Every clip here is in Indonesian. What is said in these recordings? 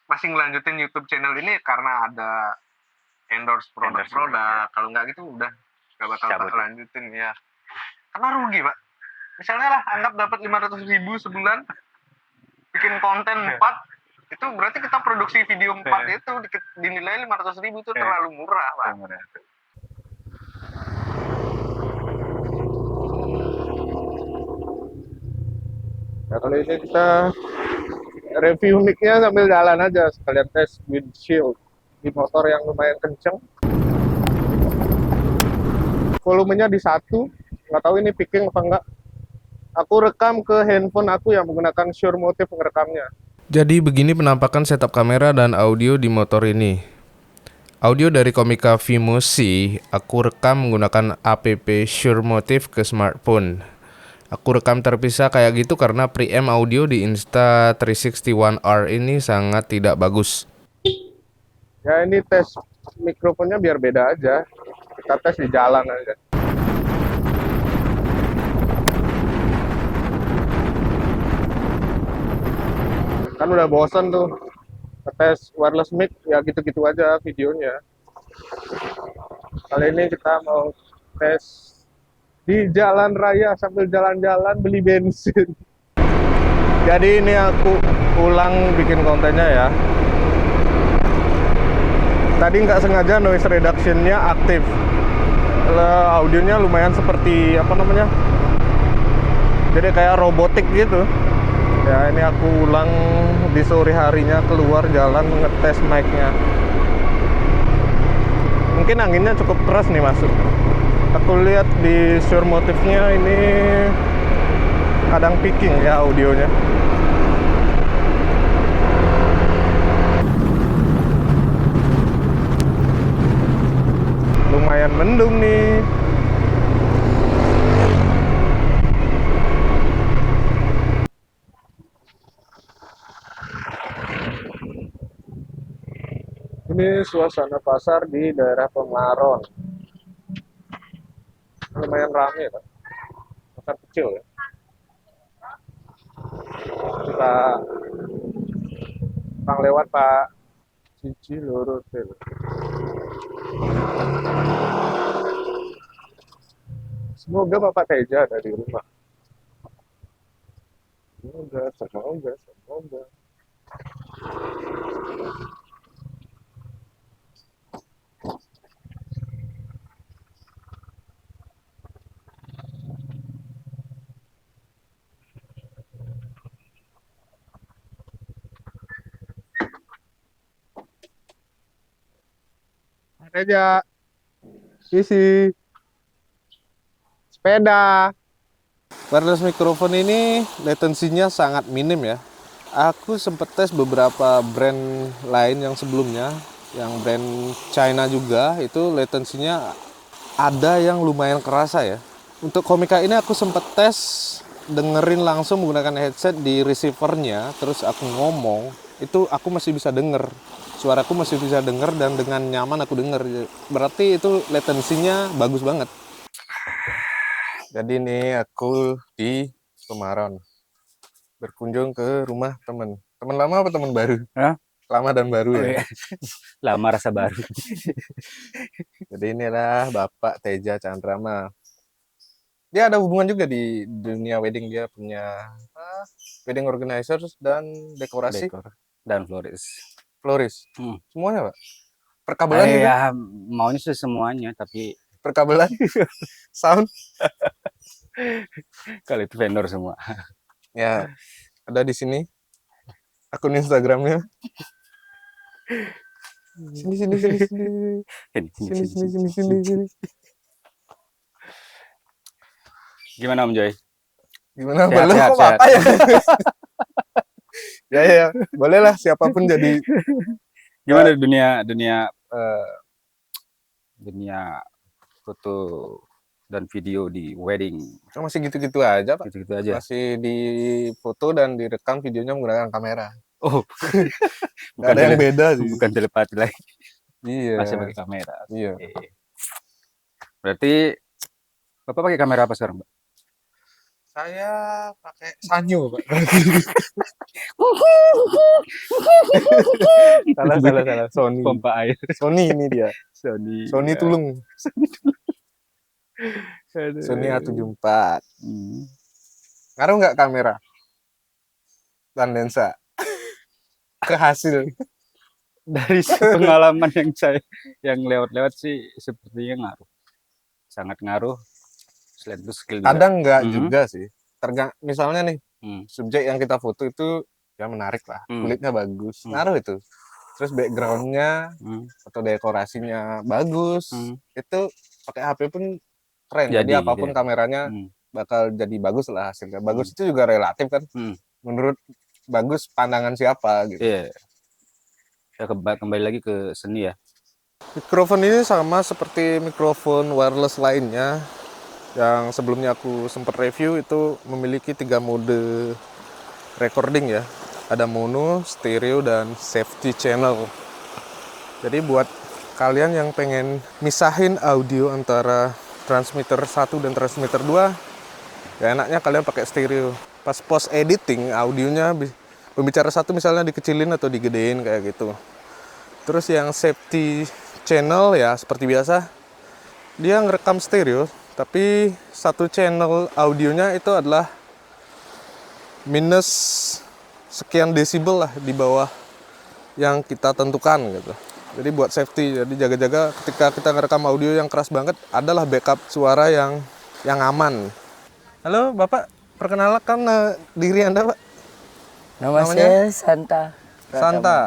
masih ngelanjutin YouTube channel ini karena ada endorse produk-produk. Kalau nggak gitu udah nggak bakal tak lanjutin ya. Karena rugi, Pak. Misalnya lah anggap dapat 500.000 sebulan, bikin konten 4, itu berarti kita produksi video 4 itu dinilai 500.000 itu terlalu murah, Pak. Nah, kalau ini kita review mic-nya sambil jalan aja, sekalian tes windshield di motor yang lumayan kenceng. Volumenya di 1, nggak tahu ini picking apa enggak. Aku rekam ke handphone aku yang menggunakan Shure Motif ngerekamnya. Jadi begini penampakan setup kamera dan audio di motor ini. Audio dari Komika Vimusi aku rekam menggunakan app Shure Motif ke smartphone. Aku rekam terpisah kayak gitu karena preamp audio di Insta360 One R ini sangat tidak bagus. Ya ini tes mikrofonnya biar beda aja. Kita tes di jalan aja. Kan udah bosan tuh tes wireless mic, ya gitu-gitu aja videonya. Kali ini kita mau tes di jalan raya sambil jalan-jalan beli bensin. Jadi ini aku ulang bikin kontennya ya. Tadi nggak sengaja noise reduction-nya aktif. Audionya lumayan seperti apa namanya? Jadi kayak robotik gitu. Ya ini aku ulang di sore harinya keluar jalan ngetes mic-nya. Mungkin anginnya cukup keras nih masuk. Aku lihat di Shure Motifnya ini kadang picking ya audionya. Lumayan mendung nih. Ini suasana pasar di daerah Pemaron. Lumayan ramai, Pak. Pasar kecil ya. Kita bang lewat Pak Cici Lorotel. Semoga Bapak Teja ada di rumah. Semoga. Teja, isi sepeda. Wireless microphone ini latensinya sangat minim ya. Aku sempat tes beberapa brand lain yang sebelumnya, yang brand China juga, itu latensinya ada yang lumayan kerasa ya. Untuk Komika ini aku sempat tes dengerin langsung menggunakan headset di receivernya, terus aku ngomong, itu aku masih bisa denger. Suaraku masih bisa denger dan dengan nyaman aku denger. Berarti itu latensinya bagus banget. Jadi ini aku di Semarang berkunjung ke rumah teman lama apa teman baru? Hah? Lama dan baru ya. Iya. Lama rasa baru. Jadi inilah Bapak Teja Chandrama. Dia ada hubungan juga di dunia wedding, dia punya wedding organizers dan dekorasi. Dekor dan Floris. Semuanya Pak. Perkabelan juga. Ya maunya sih semuanya, tapi Perkabelan, sound. kalau itu vendor semua. Ya, ada di sini akun Instagramnya. Sini. Gimana Om Joy? Gimana? Sehat, Belum sehat, kok sehat. Bapak ya? Ya, bolehlah siapapun jadi. Gimana dunia foto dan video di wedding? Masih gitu-gitu aja Pak. Gitu-gitu aja. Masih di foto dan direkam videonya menggunakan kamera. Oh, Nggak ada yang beda sih. bukan telepati lagi. Iya. Masih pakai kamera. Iya. Berarti Bapak pakai kamera apa sekarang, Pak? Saya pakai Sanyo, Pak. Salah. Sony. Pompa air. Sony ini dia. Sony Ya. Tulung. Aduh. Sony A74. Hmm. Ngaruh nggak kamera dan lensa ke hasil? Dari pengalaman yang lewat-lewat sih sepertinya ngaruh. Sangat ngaruh. Selain itu skill juga. Kadang nggak Mhm. juga sih. Misalnya nih, Hmm. subjek yang kita foto itu ya menarik lah, kulitnya bagus, ngaruh itu. Terus backgroundnya atau dekorasinya bagus, itu pakai HP pun keren. Jadi apapun kameranya bakal jadi bagus lah hasilnya. Bagus itu juga relatif kan. Menurut bagus pandangan siapa gitu. Iya. Ya, kembali lagi ke seni ya. Mikrofon ini sama seperti mikrofon wireless lainnya yang sebelumnya aku sempat review, itu memiliki 3 mode recording ya. Ada mono, stereo, dan safety channel. Jadi buat kalian yang pengen misahin audio antara transmitter 1 dan transmitter 2, ya enaknya kalian pakai stereo. Pas post editing audionya pembicara satu misalnya dikecilin atau digedein kayak gitu. Terus yang safety channel ya seperti biasa, dia ngerekam stereo, tapi satu channel audionya itu adalah minus sekian desibel lah di bawah yang kita tentukan gitu. Jadi buat safety, jadi jaga-jaga ketika kita ngerekam audio yang keras banget, adalah backup suara yang aman. Halo Bapak, perkenalkan diri Anda Pak. Nama saya Santa. Santa.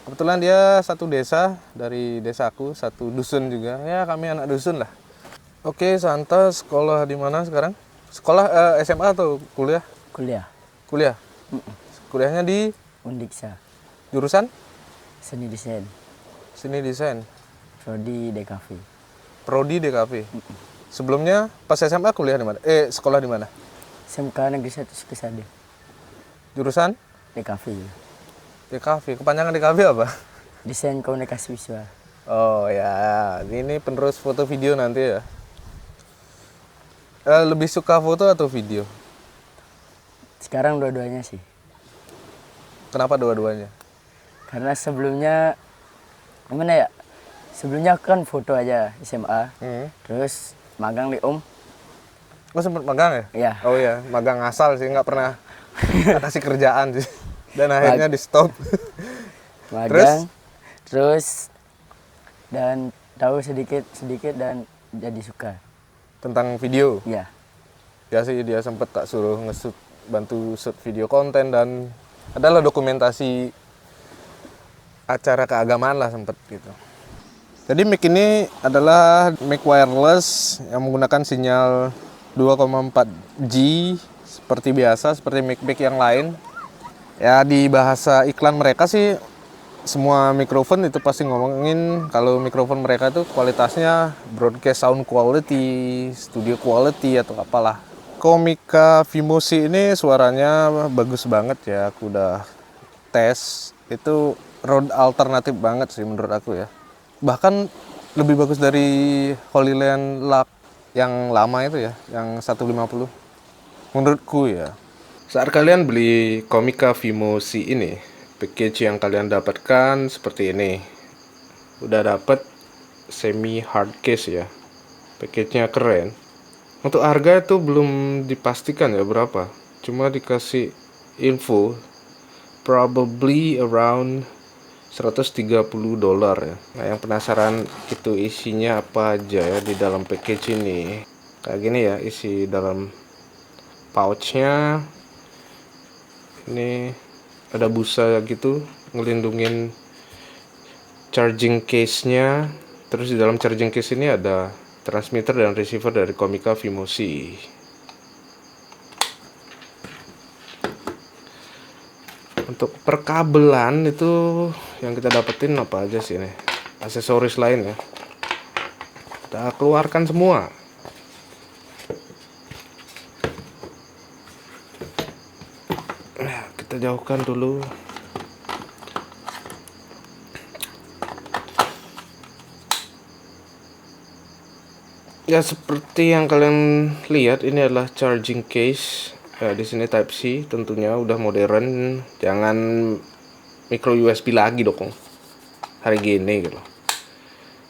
Kebetulan dia satu desa dari desaku, satu dusun juga. Ya kami anak dusun lah. Oke, Santa sekolah di mana sekarang? Sekolah SMA atau kuliah? Kuliah. Kuliah. Kuliahnya di Undiksa. jurusan Seni desain. seni desain. Prodi DKV. Prodi DKV. Sebelumnya pas SMA kuliah di mana? Sekolah di mana? SMK Negeri 1 Sukesade. Jurusan DKV. DKV. Kepanjangan DKV apa? Desain Komunikasi Visual. Oh ya, ini penerus foto video nanti ya. Lebih suka foto atau video? Sekarang dua-duanya sih. Kenapa dua-duanya? Karena sebelumnya gimana ya? Sebelumnya aku kan foto aja SMA. Terus magang di Om. Lo sempet magang ya? Iya. Oh iya, magang asal sih, nggak pernah kasih kerjaan sih. Dan akhirnya di stop. Magang. Terus dan tahu sedikit dan jadi suka. Tentang video. Iya. Ya sih, dia sempet tak suruh bantu shoot video konten, dan adalah dokumentasi acara keagamaan lah sempet gitu. Jadi mic ini adalah mic wireless yang menggunakan sinyal 2,4G seperti biasa, seperti mic-mic yang lain. Ya di bahasa iklan mereka sih semua mikrofon itu pasti ngomongin kalau mikrofon mereka itu kualitasnya broadcast sound quality, studio quality atau apalah. Komika Vimosi ini suaranya bagus banget ya, aku udah tes. Itu Rode alternatif banget sih menurut aku ya. Bahkan lebih bagus dari Holyland Lux yang lama itu ya, yang 150. Menurutku ya. Saat kalian beli Komika Vimosi ini, package yang kalian dapatkan seperti ini. Udah dapet semi hard case ya. Package-nya keren. Untuk harga itu belum dipastikan ya berapa. Cuma dikasih info probably around $130 ya. Nah, yang penasaran itu isinya apa aja ya di dalam package ini. Kayak gini ya isi dalam pouchnya. Ini ada busa gitu ngelindungin charging case-nya. Terus di dalam charging case ini ada transmitter dan receiver dari Komika Vimosi. Untuk perkabelan itu yang kita dapetin apa aja sih nih? Aksesoris lain ya. Kita keluarkan semua. Nah, kita jauhkan dulu. Ya seperti yang kalian lihat, ini adalah charging case. Ya, di sini Type C, tentunya udah modern, jangan micro USB lagi dong hari gini gitu.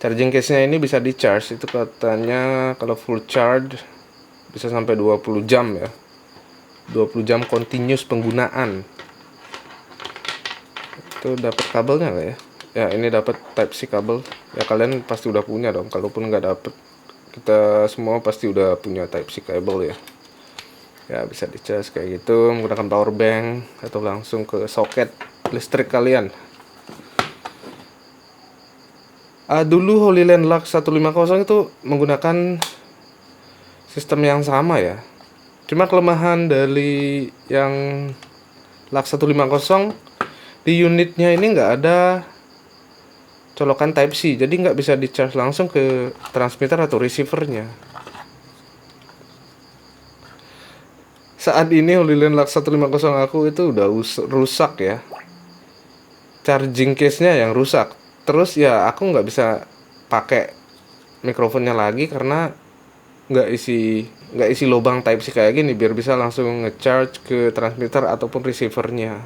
Charging case-nya ini bisa di charge, itu katanya kalau full charge bisa sampai 20 jam ya. 20 jam continuous penggunaan. Itu dapat kabelnya nggak ya? Ya ini dapat Type C kabel. Ya kalian pasti udah punya dong. Kalaupun nggak dapet, kita semua pasti udah punya Type C kabel ya. Ya bisa dicas kayak gitu menggunakan power bank atau langsung ke soket listrik kalian. Dulu Holy Land Lux 150 itu menggunakan sistem yang sama ya. Cuma kelemahan dari yang Lux 150, di unitnya ini nggak ada colokan Type C, jadi nggak bisa di-charge langsung ke transmitter atau receivernya. Saat ini Holy Land Lux 150 aku itu udah rusak ya. Charging case-nya yang rusak. Terus ya aku nggak bisa pakai mikrofonnya lagi karena nggak isi lubang Type C kayak gini biar bisa langsung nge-charge ke transmitter ataupun receivernya.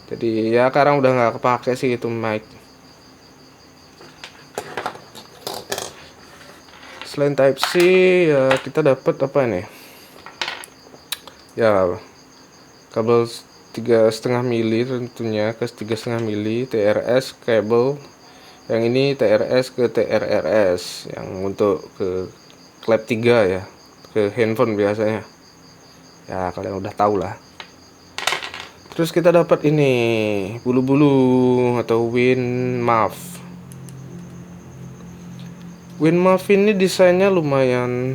Jadi ya sekarang udah nggak kepake sih itu mic. Selain Type C ya kita dapat apa ini? Ya kabel 3,5 mili tentunya ke 3,5 mili TRS kabel. Yang ini TRS ke TRRS yang untuk ke klep 3 ya, ke handphone biasanya. Ya kalian udah tahu lah. Terus kita dapat ini bulu-bulu atau WinMuff. WinMuff ini desainnya lumayan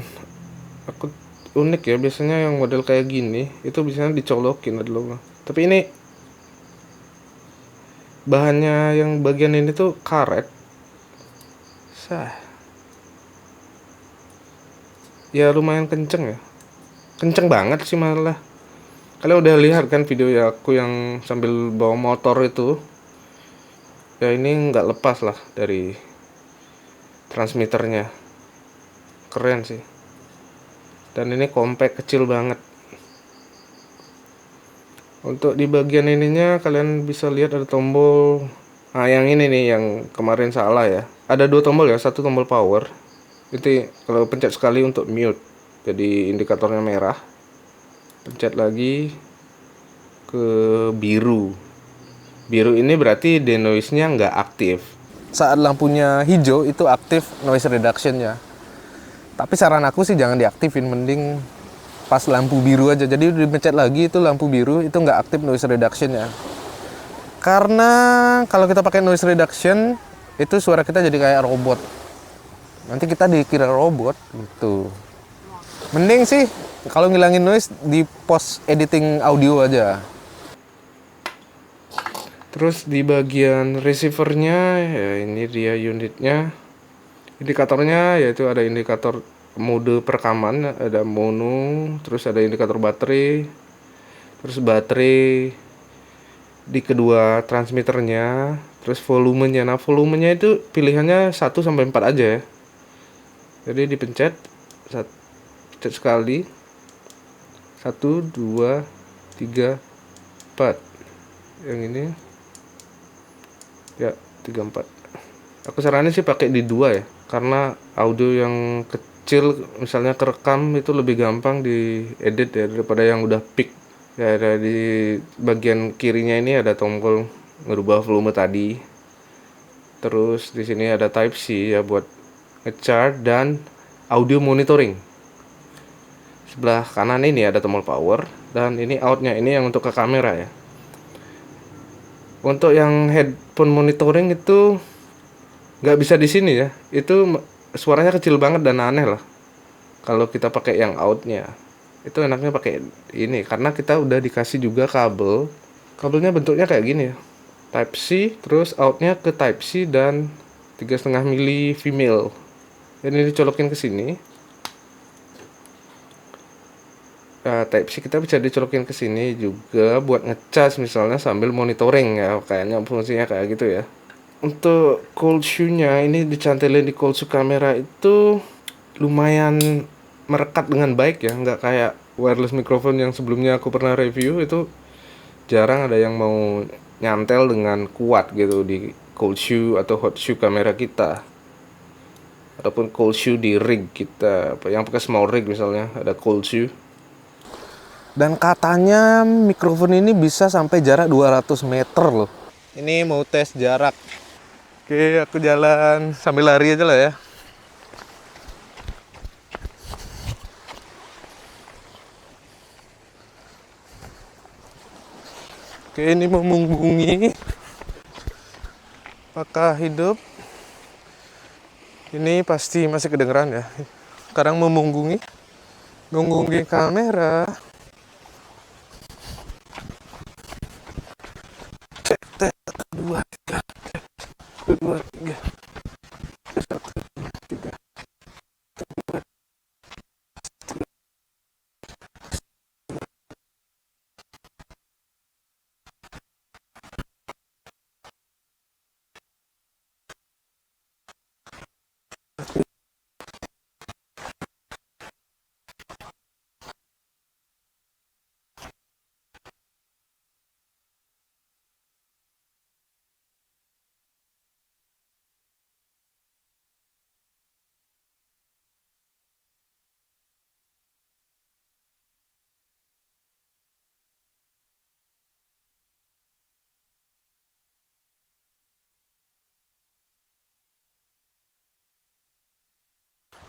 unik ya. Biasanya yang model kayak gini itu biasanya dicolokin dulu. Tapi ini bahannya yang bagian ini tuh karet. Ya lumayan kenceng ya. Kenceng banget sih malah. Kalian udah lihat kan video ya aku yang sambil bawa motor itu. Ya ini nggak lepas lah dari transmitternya. Keren sih. Dan ini compact, kecil banget. Untuk di bagian ininya kalian bisa lihat ada tombol. Nah yang ini nih yang kemarin salah ya. Ada 2 tombol ya, satu tombol power. Itu kalau pencet sekali untuk mute. Jadi indikatornya merah. Pencet lagi ke biru. Biru ini berarti denoise-nya nggak aktif. Saat lampunya hijau itu aktif noise reduction-nya. Tapi saran aku sih jangan diaktifin, mending pas lampu biru aja. Jadi dipencet lagi itu lampu biru itu nggak aktif noise reduction-nya. Karena kalau kita pakai noise reduction itu suara kita jadi kayak robot. Nanti kita dikira robot gitu. Mending sih kalau ngilangin noise di post editing audio aja. Terus di bagian receivernya ya ini dia unitnya. Indikatornya yaitu ada indikator mode perekaman, ada mono, terus ada indikator baterai. Terus baterai di kedua transmitternya, terus volumenya. Nah, volumenya itu pilihannya 1 sampai 4 aja ya. Jadi dipencet sekali 1, 2, 3, 4. Yang ini ya 3, 4. Aku saranin sih pakai di 2 ya, karena audio yang kecil misalnya kerekam itu lebih gampang diedit ya daripada yang udah peak. Ya ada di bagian kirinya ini ada tombol ngerubah volume tadi. Terus di sini ada Type C ya buat ngechart dan audio monitoring. Sebelah kanan ini ada tombol power dan ini outnya ini yang untuk ke kamera ya. Untuk yang headphone monitoring itu nggak bisa di sini ya. Itu suaranya kecil banget dan aneh lah. Kalau kita pakai yang outnya, itu enaknya pakai ini karena kita udah dikasih juga kabel. Kabelnya bentuknya kayak gini ya. Type C, terus outnya ke Type C dan 3,5 mili female. Dan ini dicolokin ke sini. Nah, Type C kita bisa dicolokin ke sini juga buat ngecas misalnya sambil monitoring ya, kayaknya fungsinya kayak gitu ya. Untuk cold shoe-nya ini dicantilin di cold shoe kamera itu lumayan merekat dengan baik ya, nggak kayak wireless microphone yang sebelumnya aku pernah review itu jarang ada yang mau nyantel dengan kuat gitu di cold shoe atau hot shoe kamera kita, ataupun cold shoe di rig kita, yang pakai small rig misalnya ada cold shoe. Dan katanya mikrofon ini bisa sampai jarak 200 meter loh. Ini mau tes jarak. Oke, aku jalan sambil lari aja lah ya. Oke, ini memunggungi. Apakah hidup? Ini pasti masih kedengeran ya. Sekarang memunggungi kamera. Dua, tiga, dua, tiga, satu, tiga.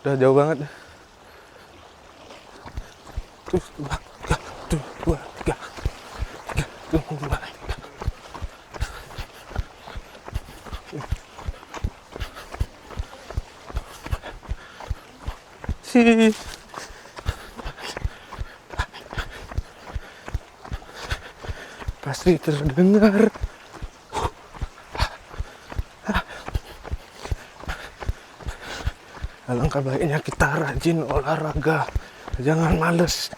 Udah jauh banget. Terus dua, tiga, dua, tiga, dua. Si. Pasti terdengar. Alangkah baiknya kita rajin olahraga. Jangan males.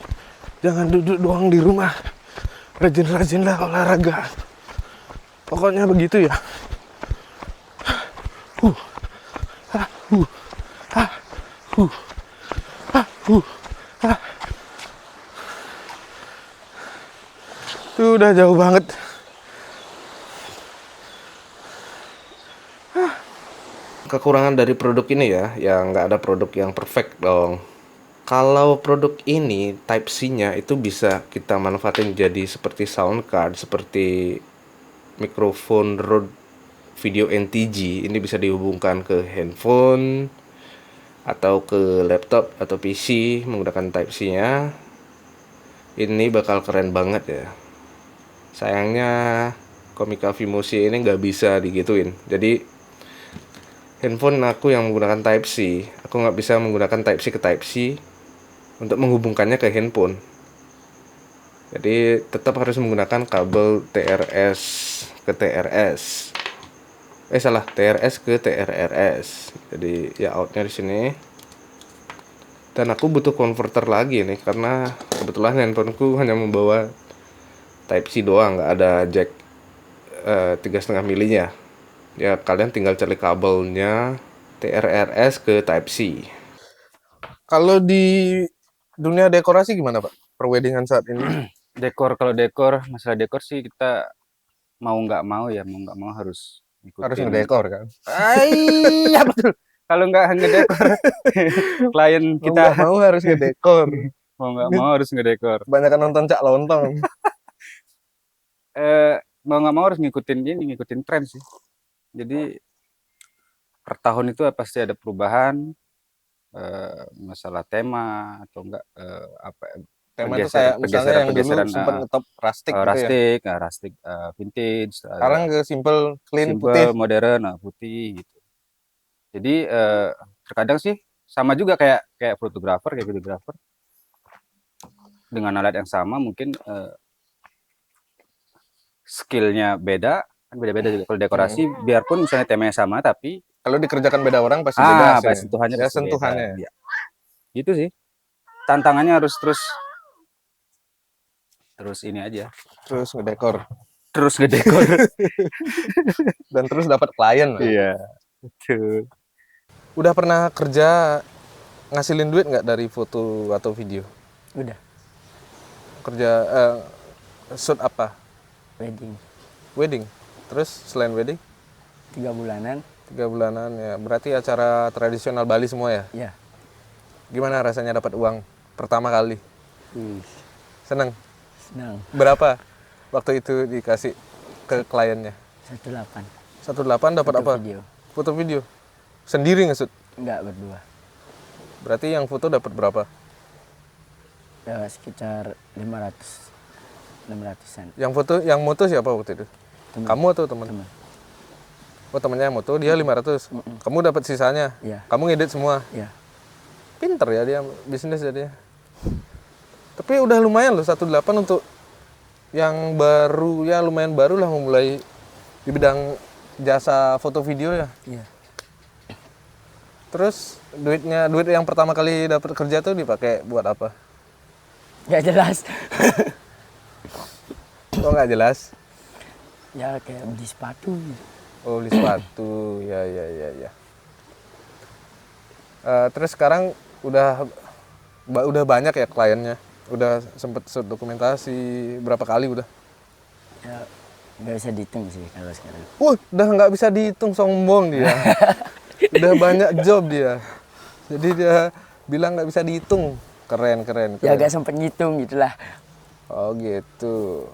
Jangan duduk doang di rumah. Rajin-rajinlah olahraga. Pokoknya begitu ya. Huh. Ah, huh. Ah, huh. Ah, huh. Ah. Tuh udah jauh banget. Kekurangan dari produk ini ya, nggak ada produk yang perfect dong. Kalau produk ini Type C-nya itu bisa kita manfaatin jadi seperti sound card, seperti mikrofon Rode Video NTG. Ini bisa dihubungkan ke handphone atau ke laptop atau PC menggunakan Type C-nya. Ini bakal keren banget ya. Sayangnya Comica Vimosi ini nggak bisa digituin. Jadi handphone aku yang menggunakan Type C, aku nggak bisa menggunakan Type C ke Type C untuk menghubungkannya ke handphone. Jadi tetap harus menggunakan kabel TRS ke TRS. TRS ke TRRS. Jadi ya outnya di sini. Dan aku butuh converter lagi nih karena kebetulan handphoneku hanya membawa Type C doang, nggak ada jack 3,5 milinya. Ya kalian tinggal cari kabelnya TRRS ke Type C. Kalau di dunia dekorasi gimana Pak? Perweddingan saat ini? Kalau masalah dekor sih kita mau nggak mau harus Harus ikutin. ngedekor kan? Iya betul. Kalau nggak ngedekor, klien kita Mau harus ngedekor. mau nggak mau harus ngedekor. Kebanyakan nonton Cak Lontong. Mau nggak mau harus ngikutin tren sih. Jadi per tahun itu pasti ada perubahan, masalah tema atau enggak Tema itu kayak misalnya yang dulu sempat ngetop rustic gitu ya. rustic vintage, Sekarang ke simple, clean, simple, putih. modern, putih gitu. Jadi terkadang sih sama juga kayak fotografer, dengan alat yang sama mungkin skillnya beda, kan beda-beda juga. Kalau dekorasi biarpun misalnya temanya sama tapi kalau dikerjakan beda orang pasti beda hasilnya. sentuhannya ya, pasti sentuhannya. beda. Ya. Gitu sih. Tantangannya harus terus ini aja. Terus ngedekor. Terus ngedekor. Dan terus dapat klien. Iya. Betul. Udah pernah kerja ngasilin duit nggak dari foto atau video? Udah Kerja shoot apa? wedding Wedding. Terus selain wedding? 3 bulanan. 3 bulanan ya. Berarti acara tradisional Bali semua ya? Ya. Gimana rasanya dapat uang pertama kali? Seneng? Senang. Berapa waktu itu dikasih ke kliennya? 18. 18 dapat Foto apa? video. Foto video. Sendiri ngesut? Enggak, berdua. Berarti yang foto dapat berapa? Ya sekitar 500-600an. Yang foto, yang moto siapa waktu itu? Teman. Kamu atau teman? Teman. Oh temannya yang moto, dia 500. Kamu dapat sisanya? Iya. Kamu ngedit semua? Ya. Pinter ya dia, bisnis jadinya. Tapi udah lumayan loh 18 untuk yang baru, ya lumayan baru lah memulai di bidang jasa foto video ya. Iya. Terus duit yang pertama kali dapat kerja tuh dipakai buat apa? Gak jelas. Kok nggak jelas? Ya kayak beli sepatu. Oh beli sepatu, ya. Terus sekarang udah banyak ya kliennya? Udah sempet shoot dokumentasi berapa kali udah? Ya nggak bisa dihitung sih kalau sekarang. Udah nggak bisa dihitung, sombong dia. Udah banyak job dia. Jadi dia bilang nggak bisa dihitung. Keren. Ya gak sempet ngitung gitulah. Oh gitu.